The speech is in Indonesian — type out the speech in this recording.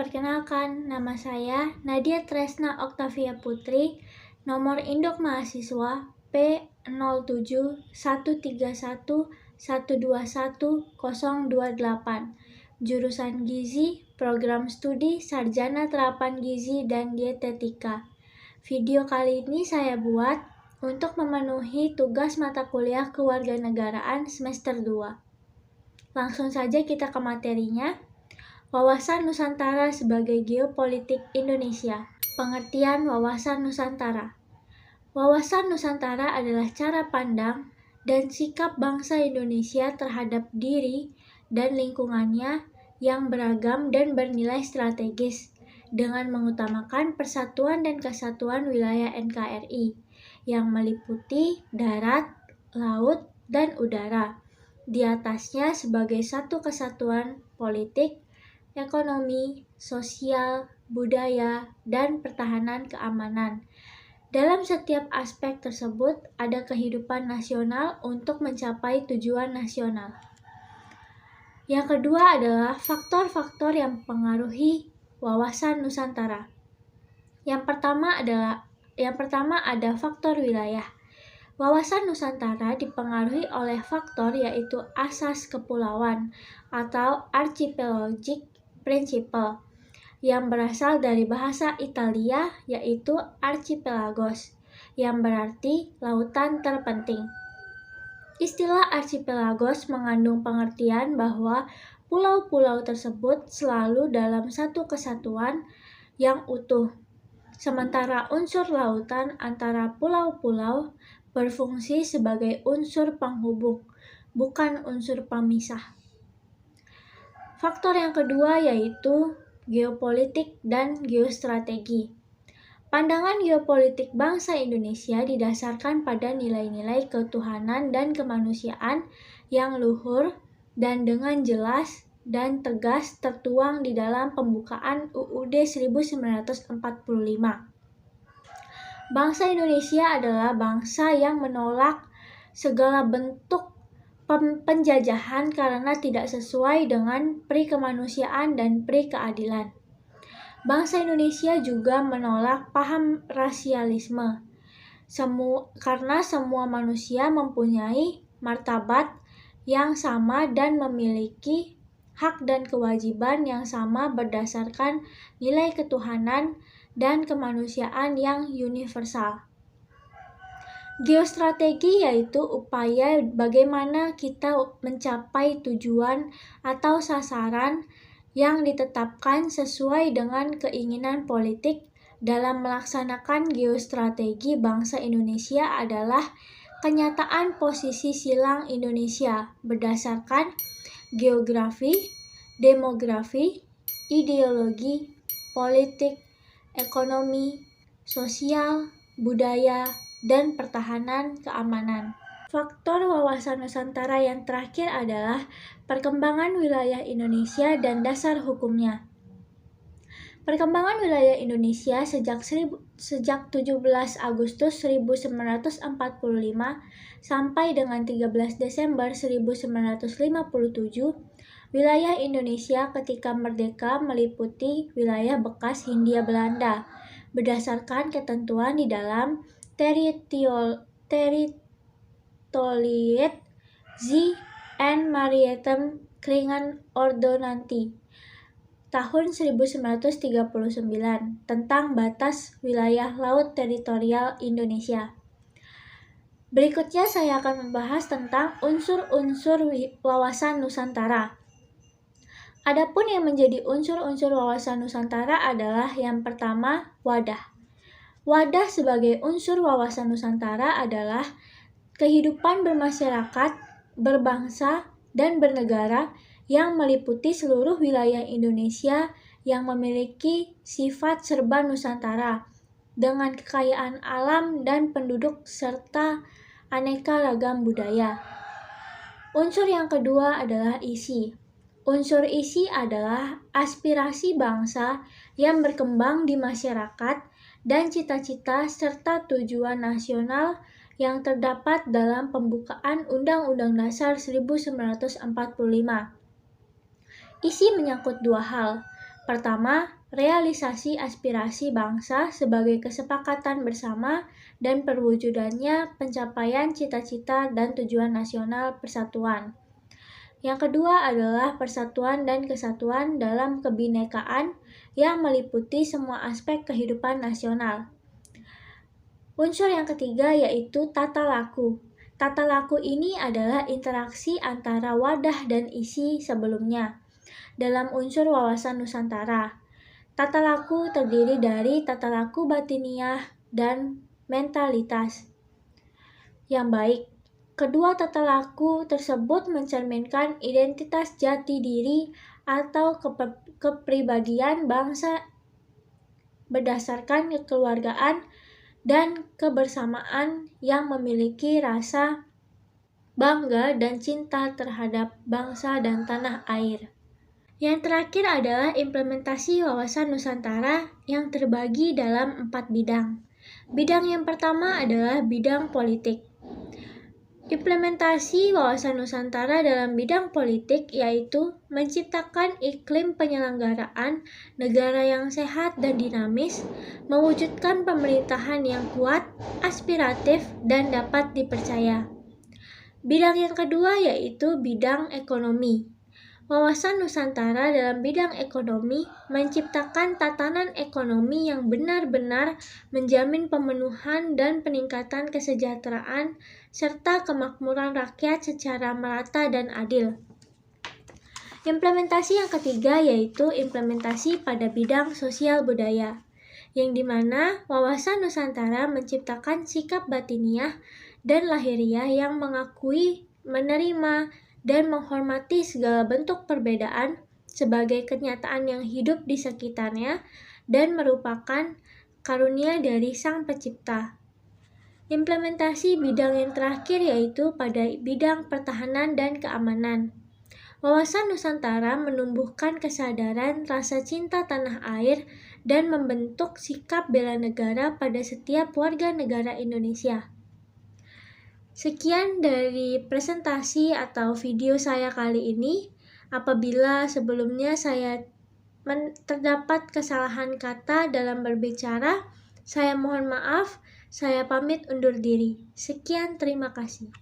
Perkenalkan, nama saya Nadia Tresna Oktavia Putri, nomor induk mahasiswa P071311211028, jurusan Gizi, Program Studi Sarjana Terapan Gizi dan Dietetika. Video kali ini saya buat untuk memenuhi tugas mata kuliah Kewarganegaraan semester 2. Langsung saja kita ke materinya. Wawasan Nusantara sebagai geopolitik Indonesia. Pengertian wawasan Nusantara. Wawasan Nusantara adalah cara pandang dan sikap bangsa Indonesia terhadap diri dan lingkungannya yang beragam dan bernilai strategis, dengan mengutamakan persatuan dan kesatuan wilayah NKRI yang meliputi darat, laut, dan udara. Di atasnya sebagai satu kesatuan politik, ekonomi, sosial, budaya, dan pertahanan keamanan. Dalam setiap aspek tersebut ada kehidupan nasional untuk mencapai tujuan nasional. Yang kedua adalah faktor-faktor yang mempengaruhi wawasan Nusantara. Yang pertama ada faktor wilayah. Wawasan Nusantara dipengaruhi oleh faktor yaitu asas kepulauan atau archipelagic principle yang berasal dari bahasa Italia yaitu archipelagos yang berarti lautan terpenting. Istilah archipelagos mengandung pengertian bahwa pulau-pulau tersebut selalu dalam satu kesatuan yang utuh. Sementara unsur lautan antara pulau-pulau berfungsi sebagai unsur penghubung, bukan unsur pemisah. Faktor yang kedua yaitu geopolitik dan geostrategi. Pandangan geopolitik bangsa Indonesia didasarkan pada nilai-nilai ketuhanan dan kemanusiaan yang luhur dan dengan jelas dan tegas tertuang di dalam pembukaan UUD 1945. Bangsa Indonesia adalah bangsa yang menolak segala bentuk penjajahan karena tidak sesuai dengan pri kemanusiaan dan pri keadilan. Bangsa Indonesia juga menolak paham rasialisme, karena semua manusia mempunyai martabat yang sama dan memiliki hak dan kewajiban yang sama berdasarkan nilai ketuhanan dan kemanusiaan yang universal. Geostrategi yaitu upaya bagaimana kita mencapai tujuan atau sasaran yang ditetapkan sesuai dengan keinginan politik. Dalam melaksanakan geostrategi bangsa Indonesia adalah kenyataan posisi silang Indonesia berdasarkan geografi, demografi, ideologi, politik, ekonomi, sosial, budaya, dan pertahanan keamanan. Faktor wawasan Nusantara yang terakhir adalah perkembangan wilayah Indonesia dan dasar hukumnya. Perkembangan wilayah Indonesia sejak 17 Agustus 1945 sampai dengan 13 Desember 1957, wilayah Indonesia ketika merdeka meliputi wilayah bekas Hindia Belanda berdasarkan ketentuan di dalam Territoriet Zee and Maritime Kringen Ordonnantie tahun 1939 tentang batas wilayah laut teritorial Indonesia. Berikutnya saya akan membahas tentang unsur-unsur wawasan Nusantara. Adapun yang menjadi unsur-unsur wawasan Nusantara adalah yang pertama, wadah. Wadah sebagai unsur wawasan Nusantara adalah kehidupan bermasyarakat, berbangsa, dan bernegara yang meliputi seluruh wilayah Indonesia yang memiliki sifat serba Nusantara dengan kekayaan alam dan penduduk serta aneka ragam budaya. Unsur yang kedua adalah isi. Unsur isi adalah aspirasi bangsa yang berkembang di masyarakat dan cita-cita serta tujuan nasional yang terdapat dalam pembukaan Undang-Undang Dasar 1945. Isi menyangkut dua hal. Pertama, realisasi aspirasi bangsa sebagai kesepakatan bersama dan perwujudannya pencapaian cita-cita dan tujuan nasional persatuan. Yang kedua adalah persatuan dan kesatuan dalam kebinekaan yang meliputi semua aspek kehidupan nasional. Unsur yang ketiga yaitu tata laku. Tata laku ini adalah interaksi antara wadah dan isi sebelumnya dalam unsur wawasan Nusantara. Tata laku terdiri dari tata laku batiniah dan mentalitas yang baik. Kedua tata laku tersebut mencerminkan identitas jati diri atau kepribadian bangsa berdasarkan kekeluargaan dan kebersamaan yang memiliki rasa bangga dan cinta terhadap bangsa dan tanah air. Yang terakhir adalah implementasi wawasan Nusantara yang terbagi dalam 4 bidang. Bidang yang pertama adalah bidang politik. Implementasi wawasan Nusantara dalam bidang politik yaitu menciptakan iklim penyelenggaraan negara yang sehat dan dinamis, mewujudkan pemerintahan yang kuat, aspiratif, dan dapat dipercaya. Bidang yang kedua yaitu bidang ekonomi. Wawasan Nusantara dalam bidang ekonomi menciptakan tatanan ekonomi yang benar-benar menjamin pemenuhan dan peningkatan kesejahteraan serta kemakmuran rakyat secara merata dan adil. Implementasi yang ketiga yaitu implementasi pada bidang sosial budaya, yang dimana wawasan Nusantara menciptakan sikap batiniah dan lahiriah yang mengakui, menerima, dan menghormati segala bentuk perbedaan sebagai kenyataan yang hidup di sekitarnya dan merupakan karunia dari Sang Pencipta. Implementasi bidang yang terakhir yaitu pada bidang pertahanan dan keamanan. Wawasan Nusantara menumbuhkan kesadaran rasa cinta tanah air dan membentuk sikap bela negara pada setiap warga negara Indonesia. Sekian dari presentasi atau video saya kali ini. Apabila sebelumnya saya terdapat kesalahan kata dalam berbicara, saya mohon maaf. Saya pamit undur diri. Sekian, terima kasih.